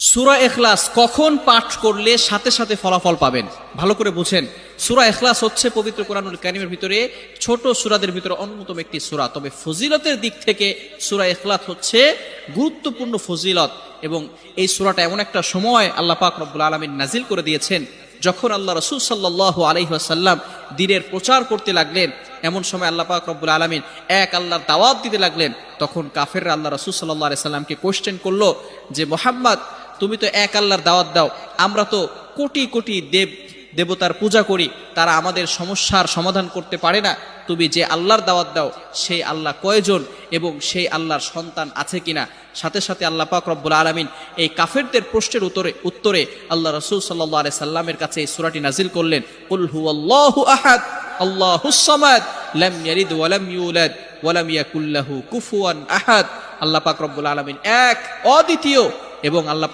সূরা ইখলাস কখন পাঠ করলে সাথে সাথে ফলাফল পাবেন, ভালো করে বুঝেন। সূরা ইখলাস হচ্ছে পবিত্র কোরআনুল কারীমের ভিতরে ছোট সূরাদের ভিতরে অন্যতম একটি সূরা। তবে ফজিলতের দিক থেকে সূরা ইখলাস হচ্ছে গুরুত্বপূর্ণ ফজিলত, এবং এই সূরাটা এমন একটা সময় আল্লাহ পাক রব্বুল আলামিন নাজিল করে দিয়েছেন যখন আল্লাহ রাসূল সাল্লাল্লাহু আলাইহি ওয়াসাল্লাম দ্বীনের প্রচার করতে লাগলেন। এমন সময় আল্লাহ পাক রব্বুল আলামিন এক আল্লাহর দাওয়াত দিতে লাগলেন। তখন কাফেররা আল্লাহ রাসূল সাল্লাল্লাহু আলাইহি সাল্লামকে কোশ্চেন করলো যে, মুহাম্মদ, তুমি তো এক আল্লাহর দাওয়াত দাও, আমরা তো কোটি কোটি দেবতার পূজা করি, তারা আমাদের সমস্যার সমাধান করতে পারে না। তুমি যে আল্লাহর দাওয়াত দাও সেই আল্লাহ কয়জন এবং সেই আল্লাহর সন্তান আছে কিনা? সাথে সাথে আল্লাহ পাক রব্বুল আলামিন এই কাফেরদের প্রশ্নের উত্তরে আল্লাহ রাসূল সাল্লাল্লাহু আলাইহি সাল্লামের কাছে এই সূরাটি নাজিল করলেন, কুল হুয়াল্লাহু আহাদ আল্লাহুস সামাদ লাম ইয়ালিদ ওয়া লাম ইউলাদ ওয়া লাম ইয়াকুল লাহু কুফুয়ান আহাদ। আল্লাহ পাক রব্বুল আলামিন এক, অদ্বিতীয়, এবং আল্লাহ